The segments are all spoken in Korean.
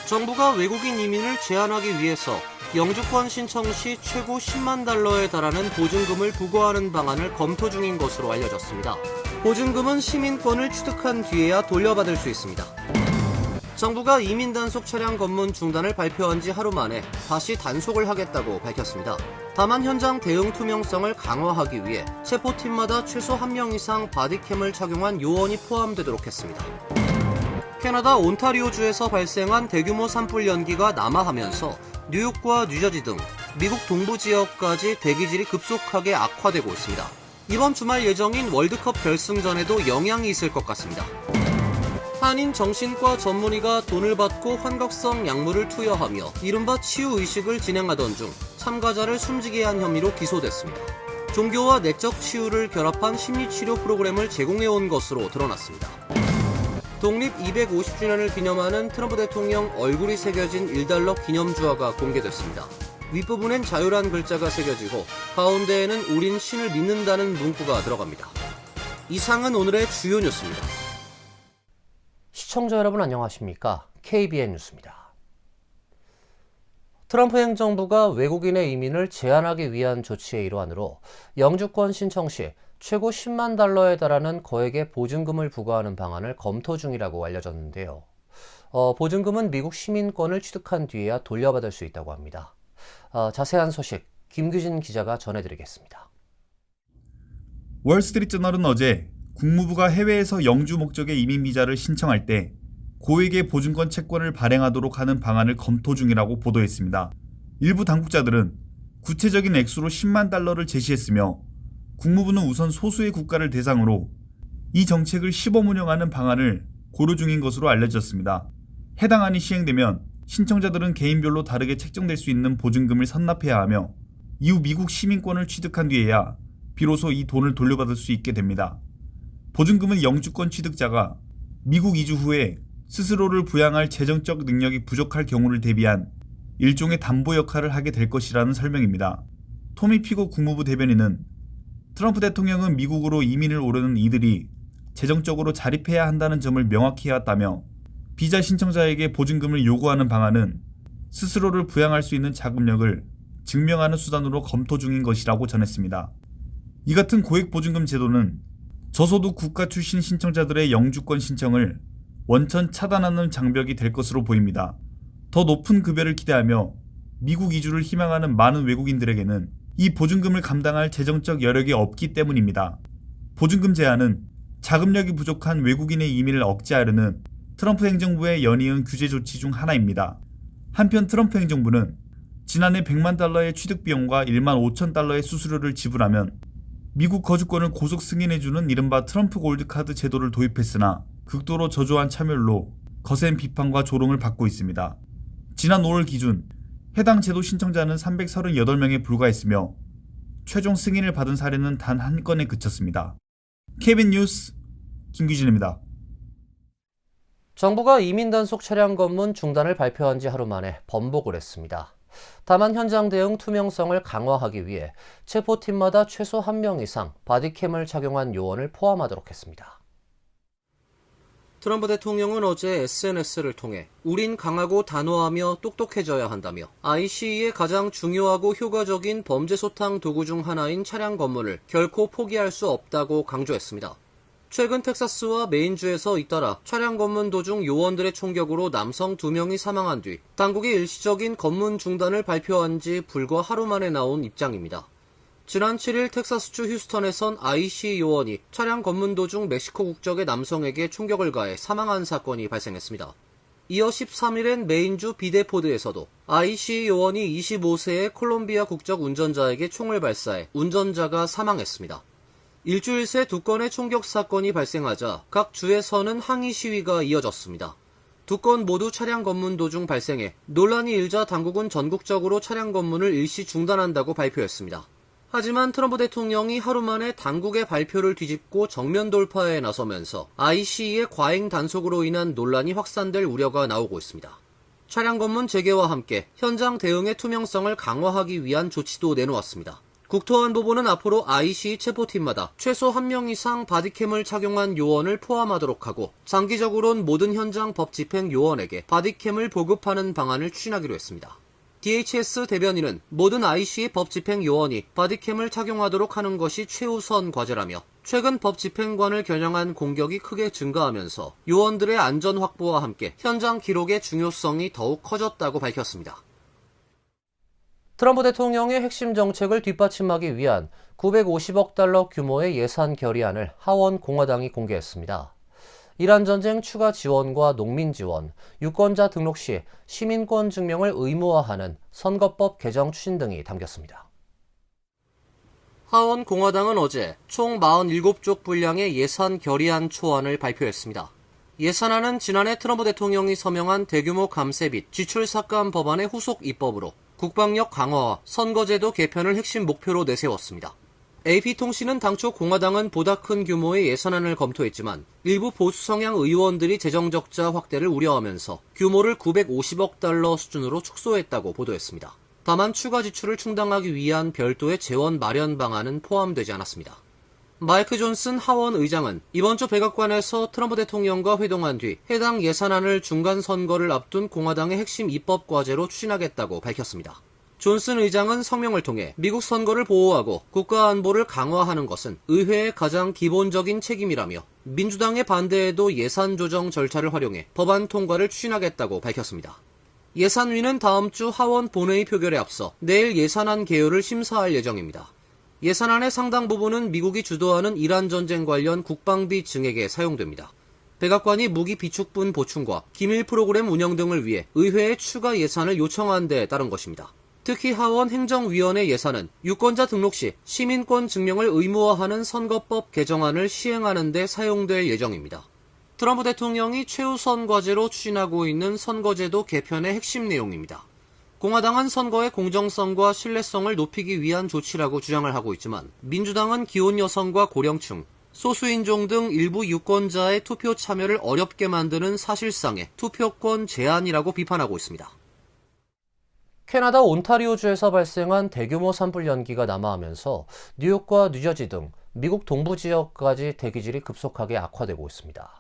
정부가 외국인 이민을 제한하기 위해서 영주권 신청 시 최고 10만 달러에 달하는 보증금을 부과하는 방안을 검토 중인 것으로 알려졌습니다. 보증금은 시민권을 취득한 뒤에야 돌려받을 수 있습니다. 정부가 이민 단속 차량 검문 중단을 발표한 지 하루 만에 다시 단속을 하겠다고 밝혔습니다. 다만 현장 대응 투명성을 강화하기 위해 체포팀마다 최소 1명 이상 바디캠을 착용한 요원이 포함되도록 했습니다. 캐나다 온타리오주에서 발생한 대규모 산불 연기가 남하하면서 뉴욕과 뉴저지 등 미국 동부 지역까지 대기질이 급속하게 악화되고 있습니다. 이번 주말 예정인 월드컵 결승전에도 영향이 있을 것 같습니다. 한인 정신과 전문의가 돈을 받고 환각성 약물을 투여하며 이른바 치유의식을 진행하던 중 참가자를 숨지게 한 혐의로 기소됐습니다. 종교와 내적 치유를 결합한 심리치료 프로그램을 제공해온 것으로 드러났습니다. 독립 250주년을 기념하는 트럼프 대통령 얼굴이 새겨진 1달러 기념주화가 공개됐습니다. 윗부분엔 자유란 글자가 새겨지고 가운데에는 우린 신을 믿는다는 문구가 들어갑니다. 이상은 오늘의 주요 뉴스입니다. 시청자 여러분 안녕하십니까? KBN 뉴스입니다. 트럼프 행정부가 외국인의 이민을 제한하기 위한 조치의 일환으로 영주권 신청 시 최고 10만 달러에 달하는 거액의 보증금을 부과하는 방안을 검토 중이라고 알려졌는데요. 보증금은 미국 시민권을 취득한 뒤에야 돌려받을 수 있다고 합니다. 자세한 소식 김규진 기자가 전해드리겠습니다. 월스트리트저널은 어제 국무부가 해외에서 영주 목적의 이민 비자를 신청할 때 고액의 보증권 채권을 발행하도록 하는 방안을 검토 중이라고 보도했습니다. 일부 당국자들은 구체적인 액수로 10만 달러를 제시했으며 국무부는 우선 소수의 국가를 대상으로 이 정책을 시범 운영하는 방안을 고려 중인 것으로 알려졌습니다. 해당 안이 시행되면 신청자들은 개인별로 다르게 책정될 수 있는 보증금을 선납해야 하며 이후 미국 시민권을 취득한 뒤에야 비로소 이 돈을 돌려받을 수 있게 됩니다. 보증금은 영주권 취득자가 미국 이주 후에 스스로를 부양할 재정적 능력이 부족할 경우를 대비한 일종의 담보 역할을 하게 될 것이라는 설명입니다. 토미 피고 국무부 대변인은 트럼프 대통령은 미국으로 이민을 오르는 이들이 재정적으로 자립해야 한다는 점을 명확히 해왔다며 비자 신청자에게 보증금을 요구하는 방안은 스스로를 부양할 수 있는 자금력을 증명하는 수단으로 검토 중인 것이라고 전했습니다. 이 같은 고액 보증금 제도는 저소득 국가 출신 신청자들의 영주권 신청을 원천 차단하는 장벽이 될 것으로 보입니다. 더 높은 급여를 기대하며 미국 이주를 희망하는 많은 외국인들에게는 이 보증금을 감당할 재정적 여력이 없기 때문입니다. 보증금 제한은 자금력이 부족한 외국인의 이민을 억제하려는 트럼프 행정부의 연이은 규제 조치 중 하나입니다. 한편 트럼프 행정부는 지난해 100만 달러의 취득 비용과 1만 5천 달러의 수수료를 지불하면 미국 거주권을 고속 승인해주는 이른바 트럼프 골드카드 제도를 도입했으나 극도로 저조한 참여율로 거센 비판과 조롱을 받고 있습니다. 지난 5월 기준 해당 제도 신청자는 338명에 불과했으며 최종 승인을 받은 사례는 단 한 건에 그쳤습니다. KBN 뉴스 김규진입니다. 정부가 이민 단속 차량 검문 중단을 발표한 지 하루 만에 번복을 했습니다. 다만 현장 대응 투명성을 강화하기 위해 체포팀마다 최소 1명 이상 바디캠을 착용한 요원을 포함하도록 했습니다. 트럼프 대통령은 어제 SNS를 통해 우린 강하고 단호하며 똑똑해져야 한다며 ICE의 가장 중요하고 효과적인 범죄 소탕 도구 중 하나인 차량 검문을 결코 포기할 수 없다고 강조했습니다. 최근 텍사스와 메인주에서 잇따라 차량 검문 도중 요원들의 총격으로 남성 2명이 사망한 뒤 당국이 일시적인 검문 중단을 발표한 지 불과 하루 만에 나온 입장입니다. 지난 7일 텍사스주 휴스턴에선 ICE 요원이 차량 검문 도중 멕시코 국적의 남성에게 총격을 가해 사망한 사건이 발생했습니다. 이어 13일엔 메인주 비데포드에서도 ICE 요원이 25세의 콜롬비아 국적 운전자에게 총을 발사해 운전자가 사망했습니다. 일주일 새 2건의 총격 사건이 발생하자 각 주에서는 항의 시위가 이어졌습니다. 2건 모두 차량 검문 도중 발생해 논란이 일자 당국은 전국적으로 차량 검문을 일시 중단한다고 발표했습니다. 하지만 트럼프 대통령이 하루 만에 당국의 발표를 뒤집고 정면 돌파에 나서면서 ICE의 과잉 단속으로 인한 논란이 확산될 우려가 나오고 있습니다. 차량 검문 재개와 함께 현장 대응의 투명성을 강화하기 위한 조치도 내놓았습니다. 국토안보부는 앞으로 IC 체포팀마다 최소 1명 이상 바디캠을 착용한 요원을 포함하도록 하고 장기적으론 모든 현장 법 집행 요원에게 바디캠을 보급하는 방안을 추진하기로 했습니다. DHS 대변인은 모든 IC 법 집행 요원이 바디캠을 착용하도록 하는 것이 최우선 과제라며 최근 법 집행관을 겨냥한 공격이 크게 증가하면서 요원들의 안전 확보와 함께 현장 기록의 중요성이 더욱 커졌다고 밝혔습니다. 트럼프 대통령의 핵심 정책을 뒷받침하기 위한 950억 달러 규모의 예산 결의안을 하원 공화당이 공개했습니다. 이란 전쟁 추가 지원과 농민 지원, 유권자 등록 시 시민권 증명을 의무화하는 선거법 개정 추진 등이 담겼습니다. 하원 공화당은 어제 총 47쪽 분량의 예산 결의안 초안을 발표했습니다. 예산안은 지난해 트럼프 대통령이 서명한 대규모 감세 및 지출 삭감 법안의 후속 입법으로 국방력 강화와 선거제도 개편을 핵심 목표로 내세웠습니다. AP통신은 당초 공화당은 보다 큰 규모의 예산안을 검토했지만 일부 보수 성향 의원들이 재정 적자 확대를 우려하면서 규모를 950억 달러 수준으로 축소했다고 보도했습니다. 다만 추가 지출을 충당하기 위한 별도의 재원 마련 방안은 포함되지 않았습니다. 마이크 존슨 하원 의장은 이번 주 백악관에서 트럼프 대통령과 회동한 뒤 해당 예산안을 중간 선거를 앞둔 공화당의 핵심 입법 과제로 추진하겠다고 밝혔습니다. 존슨 의장은 성명을 통해 미국 선거를 보호하고 국가 안보를 강화하는 것은 의회의 가장 기본적인 책임이라며 민주당의 반대에도 예산 조정 절차를 활용해 법안 통과를 추진하겠다고 밝혔습니다. 예산위는 다음 주 하원 본회의 표결에 앞서 내일 예산안 개요를 심사할 예정입니다. 예산안의 상당 부분은 미국이 주도하는 이란 전쟁 관련 국방비 증액에 사용됩니다. 백악관이 무기 비축분 보충과 기밀 프로그램 운영 등을 위해 의회에 추가 예산을 요청한 데에 따른 것입니다. 특히 하원 행정위원회 예산은 유권자 등록 시 시민권 증명을 의무화하는 선거법 개정안을 시행하는 데 사용될 예정입니다. 트럼프 대통령이 최우선 과제로 추진하고 있는 선거제도 개편의 핵심 내용입니다. 공화당은 선거의 공정성과 신뢰성을 높이기 위한 조치라고 주장을 하고 있지만 민주당은 기혼 여성과 고령층, 소수인종 등 일부 유권자의 투표 참여를 어렵게 만드는 사실상의 투표권 제한이라고 비판하고 있습니다. 캐나다 온타리오주에서 발생한 대규모 산불 연기가 남하하면서 뉴욕과 뉴저지 등 미국 동부 지역까지 대기질이 급속하게 악화되고 있습니다.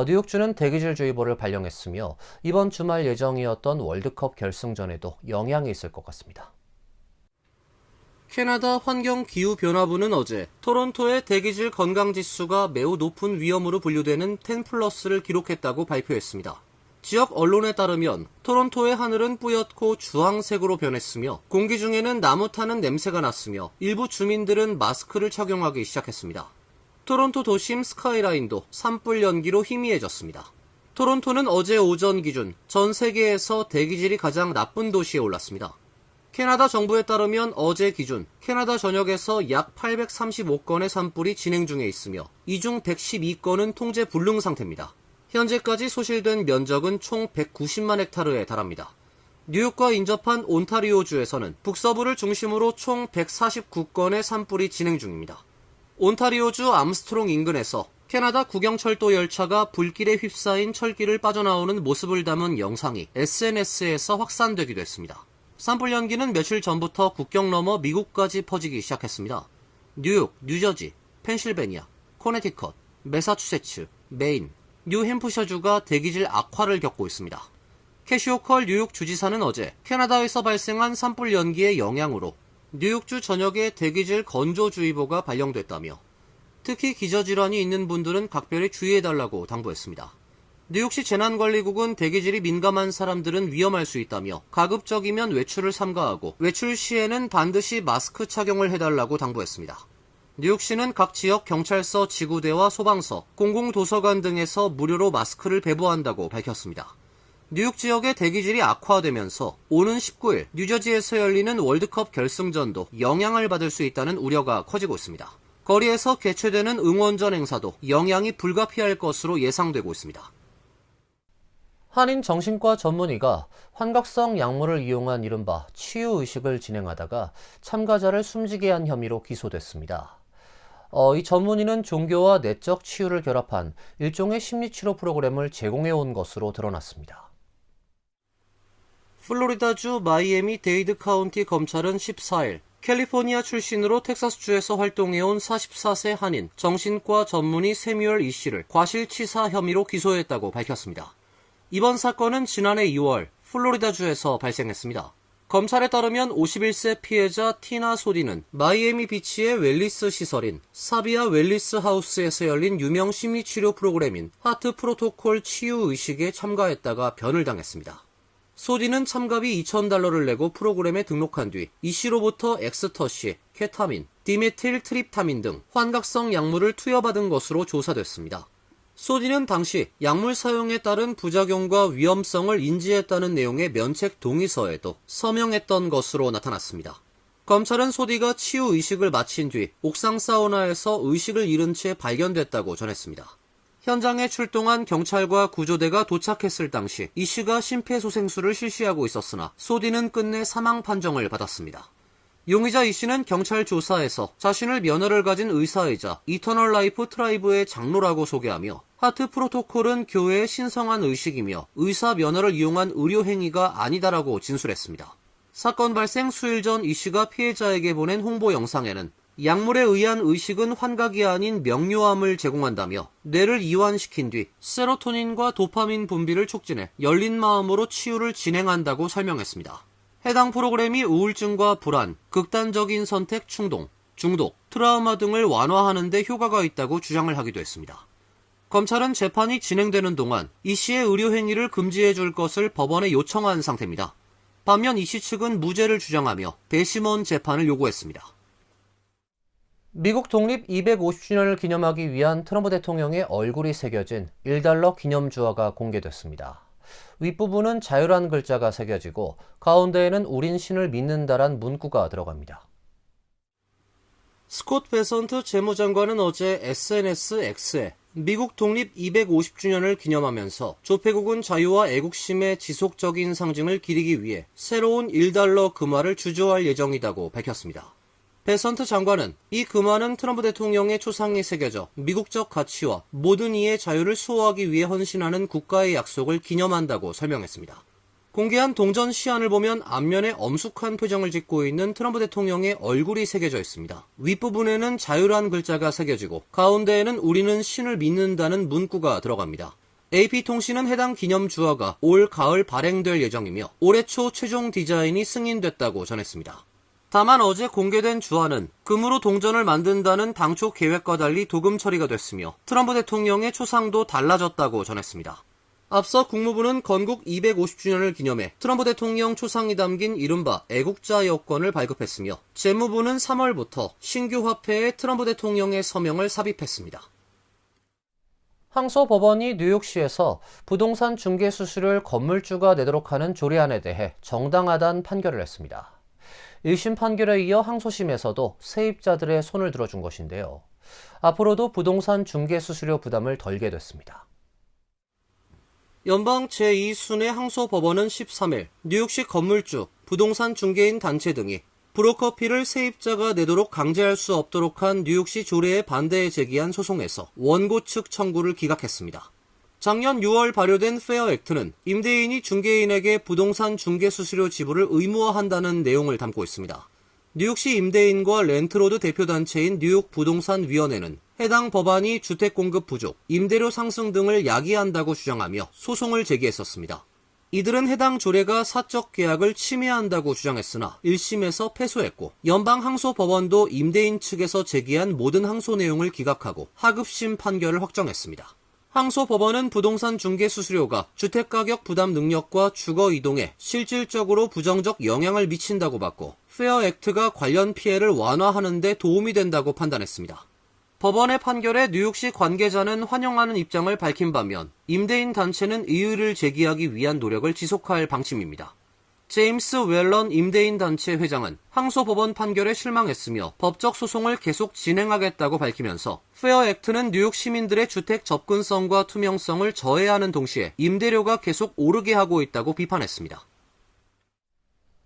뉴욕주는 대기질주의보를 발령했으며 이번 주말 예정이었던 월드컵 결승전에도 영향이 있을 것 같습니다. 캐나다 환경기후변화부는 어제 토론토의 대기질 건강지수가 매우 높은 위험으로 분류되는 10+를 기록했다고 발표했습니다. 지역 언론에 따르면 토론토의 하늘은 뿌옇고 주황색으로 변했으며 공기 중에는 나무 타는 냄새가 났으며 일부 주민들은 마스크를 착용하기 시작했습니다. 토론토 도심 스카이라인도 산불 연기로 희미해졌습니다. 토론토는 어제 오전 기준 전 세계에서 대기질이 가장 나쁜 도시에 올랐습니다. 캐나다 정부에 따르면 어제 기준 캐나다 전역에서 약 835건의 산불이 진행 중에 있으며 이 중 112건은 통제 불능 상태입니다. 현재까지 소실된 면적은 총 190만 헥타르에 달합니다. 뉴욕과 인접한 온타리오주에서는 북서부를 중심으로 총 149건의 산불이 진행 중입니다. 온타리오주 암스트롱 인근에서 캐나다 국영철도 열차가 불길에 휩싸인 철길을 빠져나오는 모습을 담은 영상이 SNS에서 확산되기도 했습니다. 산불 연기는 며칠 전부터 국경 너머 미국까지 퍼지기 시작했습니다. 뉴욕, 뉴저지, 펜실베니아, 코네티컷, 매사추세츠, 메인, 뉴햄프셔주가 대기질 악화를 겪고 있습니다. 캐시오컬 뉴욕 주지사는 어제 캐나다에서 발생한 산불 연기의 영향으로 뉴욕주 전역에 대기질 건조주의보가 발령됐다며 특히 기저질환이 있는 분들은 각별히 주의해달라고 당부했습니다. 뉴욕시 재난관리국은 대기질이 민감한 사람들은 위험할 수 있다며 가급적이면 외출을 삼가하고 외출 시에는 반드시 마스크 착용을 해달라고 당부했습니다. 뉴욕시는 각 지역 경찰서 지구대와 소방서, 공공도서관 등에서 무료로 마스크를 배부한다고 밝혔습니다. 뉴욕 지역의 대기질이 악화되면서 오는 19일 뉴저지에서 열리는 월드컵 결승전도 영향을 받을 수 있다는 우려가 커지고 있습니다. 거리에서 개최되는 응원전 행사도 영향이 불가피할 것으로 예상되고 있습니다. 한인 정신과 전문의가 환각성 약물을 이용한 이른바 치유의식을 진행하다가 참가자를 숨지게 한 혐의로 기소됐습니다. 이 전문의는 종교와 내적 치유를 결합한 일종의 심리치료 프로그램을 제공해온 것으로 드러났습니다. 플로리다주 마이애미 데이드 카운티 검찰은 14일 캘리포니아 출신으로 텍사스주에서 활동해온 44세 한인 정신과 전문의 세뮤얼 이 씨를 과실치사 혐의로 기소했다고 밝혔습니다. 이번 사건은 지난해 2월 플로리다주에서 발생했습니다. 검찰에 따르면 51세 피해자 티나 소디는 마이애미 비치의 웰리스 시설인 사비아 웰리스 하우스에서 열린 유명 심리치료 프로그램인 하트 프로토콜 치유 의식에 참가했다가 변을 당했습니다. 소디는 참가비 $2,000를 내고 프로그램에 등록한 뒤 이 씨로부터 엑스터시, 케타민, 디메틸 트립타민 등 환각성 약물을 투여받은 것으로 조사됐습니다. 소디는 당시 약물 사용에 따른 부작용과 위험성을 인지했다는 내용의 면책 동의서에도 서명했던 것으로 나타났습니다. 검찰은 소디가 치유 의식을 마친 뒤 옥상 사우나에서 의식을 잃은 채 발견됐다고 전했습니다. 현장에 출동한 경찰과 구조대가 도착했을 당시 이 씨가 심폐소생술을 실시하고 있었으나 소디는 끝내 사망 판정을 받았습니다. 용의자 이 씨는 경찰 조사에서 자신을 면허를 가진 의사이자 이터널 라이프 트라이브의 장로라고 소개하며 하트 프로토콜은 교회의 신성한 의식이며 의사 면허를 이용한 의료 행위가 아니다라고 진술했습니다. 사건 발생 수일 전 이 씨가 피해자에게 보낸 홍보 영상에는 약물에 의한 의식은 환각이 아닌 명료함을 제공한다며 뇌를 이완시킨 뒤 세로토닌과 도파민 분비를 촉진해 열린 마음으로 치유를 진행한다고 설명했습니다. 해당 프로그램이 우울증과 불안, 극단적인 선택 충동, 중독, 트라우마 등을 완화하는 데 효과가 있다고 주장을 하기도 했습니다. 검찰은 재판이 진행되는 동안 이 씨의 의료 행위를 금지해 줄 것을 법원에 요청한 상태입니다. 반면 이 씨 측은 무죄를 주장하며 배심원 재판을 요구했습니다. 미국 독립 250주년을 기념하기 위한 트럼프 대통령의 얼굴이 새겨진 $1 기념주화가 공개됐습니다. 윗부분은 자유란 글자가 새겨지고 가운데에는 우린 신을 믿는다란 문구가 들어갑니다. 스콧 베선트 재무장관은 어제 SNS X에 미국 독립 250주년을 기념하면서 조폐국은 자유와 애국심의 지속적인 상징을 기리기 위해 새로운 $1 금화를 주조할 예정이라고 밝혔습니다. 베선트 장관은 이 금화는 트럼프 대통령의 초상이 새겨져 미국적 가치와 모든 이의 자유를 수호하기 위해 헌신하는 국가의 약속을 기념한다고 설명했습니다. 공개한 동전 시안을 보면 앞면에 엄숙한 표정을 짓고 있는 트럼프 대통령의 얼굴이 새겨져 있습니다. 윗부분에는 자유란 글자가 새겨지고 가운데에는 우리는 신을 믿는다는 문구가 들어갑니다. AP통신은 해당 기념주화가 올 가을 발행될 예정이며 올해 초 최종 디자인이 승인됐다고 전했습니다. 다만 어제 공개된 주화는 금으로 동전을 만든다는 당초 계획과 달리 도금 처리가 됐으며 트럼프 대통령의 초상도 달라졌다고 전했습니다. 앞서 국무부는 건국 250주년을 기념해 트럼프 대통령 초상이 담긴 이른바 애국자 여권을 발급했으며 재무부는 3월부터 신규 화폐에 트럼프 대통령의 서명을 삽입했습니다. 항소법원이 뉴욕시에서 부동산 중개 수수료를 건물주가 내도록 하는 조례안에 대해 정당하다는 판결을 했습니다. 1심 판결에 이어 항소심에서도 세입자들의 손을 들어준 것인데요. 앞으로도 부동산 중개 수수료 부담을 덜게 됐습니다. 연방 제2순회 항소법원은 13일 뉴욕시 건물주, 부동산 중개인 단체 등이 브로커피를 세입자가 내도록 강제할 수 없도록 한 뉴욕시 조례에 반대에 제기한 소송에서 원고 측 청구를 기각했습니다. 작년 6월 발효된 페어 액트는 임대인이 중개인에게 부동산 중개 수수료 지불을 의무화한다는 내용을 담고 있습니다. 뉴욕시 임대인과 렌트로드 대표단체인 뉴욕 부동산위원회는 해당 법안이 주택 공급 부족, 임대료 상승 등을 야기한다고 주장하며 소송을 제기했었습니다. 이들은 해당 조례가 사적 계약을 침해한다고 주장했으나 1심에서 패소했고 연방항소법원도 임대인 측에서 제기한 모든 항소 내용을 기각하고 하급심 판결을 확정했습니다. 항소법원은 부동산 중개 수수료가 주택가격 부담 능력과 주거 이동에 실질적으로 부정적 영향을 미친다고 봤고 페어 액트가 관련 피해를 완화하는 데 도움이 된다고 판단했습니다. 법원의 판결에 뉴욕시 관계자는 환영하는 입장을 밝힌 반면 임대인 단체는 이의를 제기하기 위한 노력을 지속할 방침입니다. 제임스 웰런 임대인 단체 회장은 항소법원 판결에 실망했으며 법적 소송을 계속 진행하겠다고 밝히면서 페어 액트는 뉴욕 시민들의 주택 접근성과 투명성을 저해하는 동시에 임대료가 계속 오르게 하고 있다고 비판했습니다.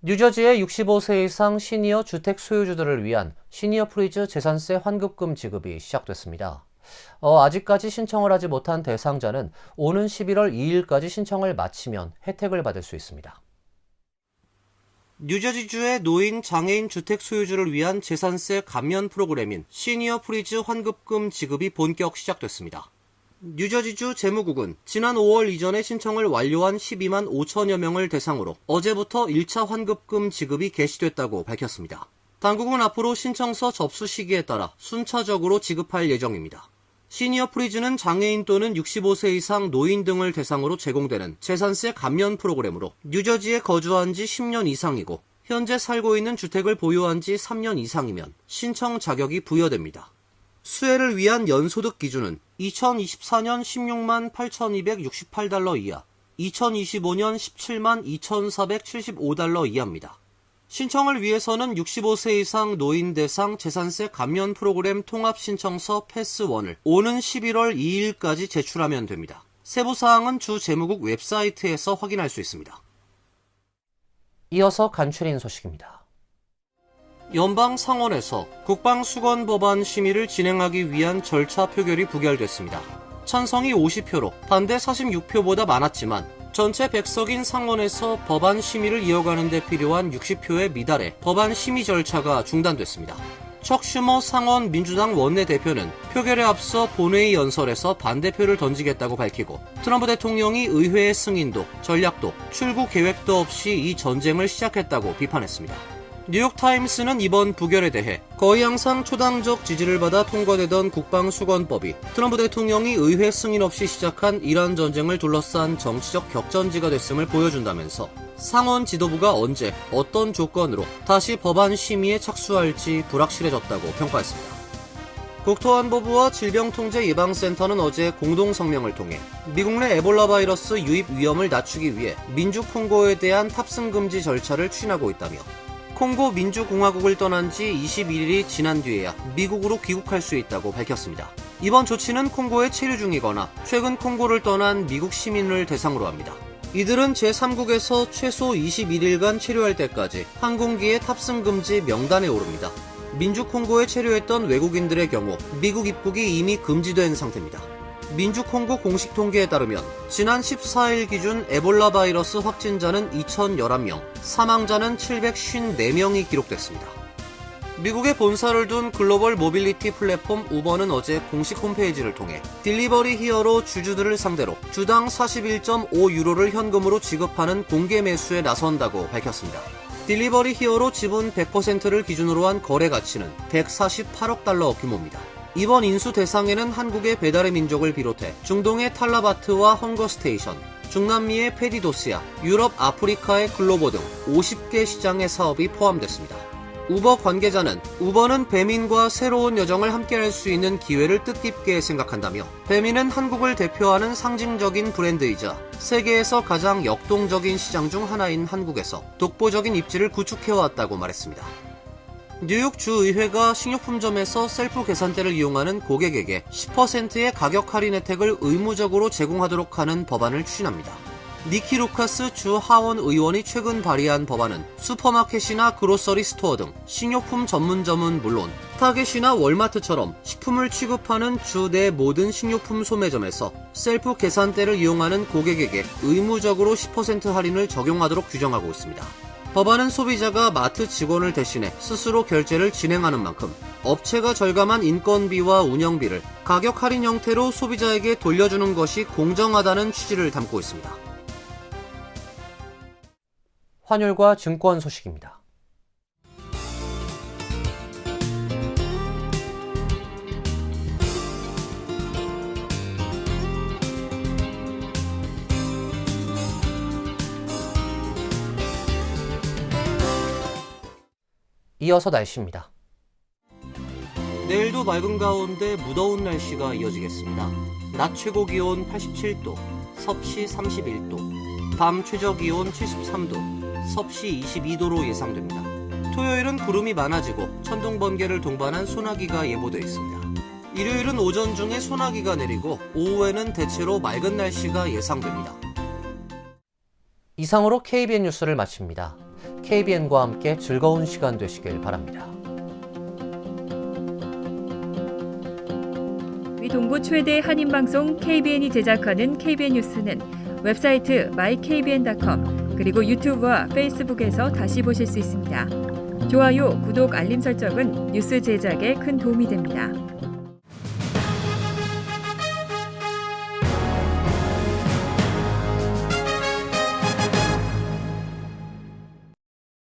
뉴저지의 65세 이상 시니어 주택 소유주들을 위한 시니어 프리즈 재산세 환급금 지급이 시작됐습니다. 아직까지 신청을 하지 못한 대상자는 오는 11월 2일까지 신청을 마치면 혜택을 받을 수 있습니다. 뉴저지주의 노인, 장애인 주택 소유주를 위한 재산세 감면 프로그램인 시니어 프리즈 환급금 지급이 본격 시작됐습니다. 뉴저지주 재무국은 지난 5월 이전에 신청을 완료한 12만 5천여 명을 대상으로 어제부터 1차 환급금 지급이 개시됐다고 밝혔습니다. 당국은 앞으로 신청서 접수 시기에 따라 순차적으로 지급할 예정입니다. 시니어 프리즈는 장애인 또는 65세 이상 노인 등을 대상으로 제공되는 재산세 감면 프로그램으로 뉴저지에 거주한 지 10년 이상이고 현재 살고 있는 주택을 보유한 지 3년 이상이면 신청 자격이 부여됩니다. 수혜를 위한 연소득 기준은 2024년 16만 8,268달러 이하, 2025년 17만 2,475달러 이하입니다. 신청을 위해서는 65세 이상 노인 대상 재산세 감면 프로그램 통합 신청서 패스1을 오는 11월 2일까지 제출하면 됩니다. 세부 사항은 주 재무국 웹사이트에서 확인할 수 있습니다. 이어서 간추린 소식입니다. 연방 상원에서 국방수건 법안 심의를 진행하기 위한 절차 표결이 부결됐습니다. 찬성이 50표로 반대 46표보다 많았지만 전체 100석인 상원에서 법안 심의를 이어가는 데 필요한 60표에 미달해 법안 심의 절차가 중단됐습니다. 척 슈머 상원 민주당 원내대표는 표결에 앞서 본회의 연설에서 반대표를 던지겠다고 밝히고 트럼프 대통령이 의회의 승인도, 전략도, 출구 계획도 없이 이 전쟁을 시작했다고 비판했습니다. 뉴욕타임스는 이번 부결에 대해 거의 항상 초당적 지지를 받아 통과되던 국방수건법이 트럼프 대통령이 의회 승인 없이 시작한 이란 전쟁을 둘러싼 정치적 격전지가 됐음을 보여준다면서 상원 지도부가 언제 어떤 조건으로 다시 법안 심의에 착수할지 불확실해졌다고 평가했습니다. 국토안보부와 질병통제예방센터는 어제 공동성명을 통해 미국 내 에볼라 바이러스 유입 위험을 낮추기 위해 민주 콩고에 대한 탑승 금지 절차를 추진하고 있다며 콩고 민주공화국을 떠난 지 21일이 지난 뒤에야 미국으로 귀국할 수 있다고 밝혔습니다. 이번 조치는 콩고에 체류 중이거나 최근 콩고를 떠난 미국 시민을 대상으로 합니다. 이들은 제3국에서 최소 21일간 체류할 때까지 항공기의 탑승 금지 명단에 오릅니다. 민주 콩고에 체류했던 외국인들의 경우 미국 입국이 이미 금지된 상태입니다. 민주 콩고 공식 통계에 따르면 지난 14일 기준 에볼라 바이러스 확진자는 2,011명, 사망자는 754명이 기록됐습니다. 미국에 본사를 둔 글로벌 모빌리티 플랫폼 우버는 어제 공식 홈페이지를 통해 딜리버리 히어로 주주들을 상대로 주당 41.5유로를 현금으로 지급하는 공개 매수에 나선다고 밝혔습니다. 딜리버리 히어로 지분 100%를 기준으로 한 거래 가치는 148억 달러 규모입니다. 이번 인수 대상에는 한국의 배달의 민족을 비롯해 중동의 탈라바트와 헝거스테이션, 중남미의 페디도스야, 유럽, 아프리카의 글로버 등 50개 시장의 사업이 포함됐습니다. 우버 관계자는 우버는 배민과 새로운 여정을 함께할 수 있는 기회를 뜻깊게 생각한다며 배민은 한국을 대표하는 상징적인 브랜드이자 세계에서 가장 역동적인 시장 중 하나인 한국에서 독보적인 입지를 구축해왔다고 말했습니다. 뉴욕 주의회가 식료품점에서 셀프 계산대를 이용하는 고객에게 10%의 가격 할인 혜택을 의무적으로 제공하도록 하는 법안을 추진합니다. 니키 루카스 주 하원 의원이 최근 발의한 법안은 슈퍼마켓이나 그로서리 스토어 등 식료품 전문점은 물론 타겟이나 월마트처럼 식품을 취급하는 주 내 모든 식료품 소매점에서 셀프 계산대를 이용하는 고객에게 의무적으로 10% 할인을 적용하도록 규정하고 있습니다. 법안은 소비자가 마트 직원을 대신해 스스로 결제를 진행하는 만큼 업체가 절감한 인건비와 운영비를 가격 할인 형태로 소비자에게 돌려주는 것이 공정하다는 취지를 담고 있습니다. 환율과 증권 소식입니다. 이어서 날씨입니다. 내일도 맑은 가운데 무더운 날씨가 이어지겠습니다. 낮 최고 기온 87도, 섭씨 31도, 밤 최저 기온 73도, 섭씨 22도로 예상됩니다. 토요일은 구름이 많아지고 천둥 번개를 동반한 소나기가 예보되어 있습니다. 일요일은 오전 중에 소나기가 내리고 오후에는 대체로 맑은 날씨가 예상됩니다. 이상으로 KBN 뉴스를 마칩니다. KBN과 함께 즐거운 시간 되시길 바랍니다. 위동부 최대 한인방송 KBN이 제작하는 KBN 뉴스는 웹사이트 mykbn.com, 그리고 유튜브와 페이스북에서 다시 보실 수 있습니다. 좋아요, 구독, 알림 설정은 뉴스 제작에 큰 도움이 됩니다.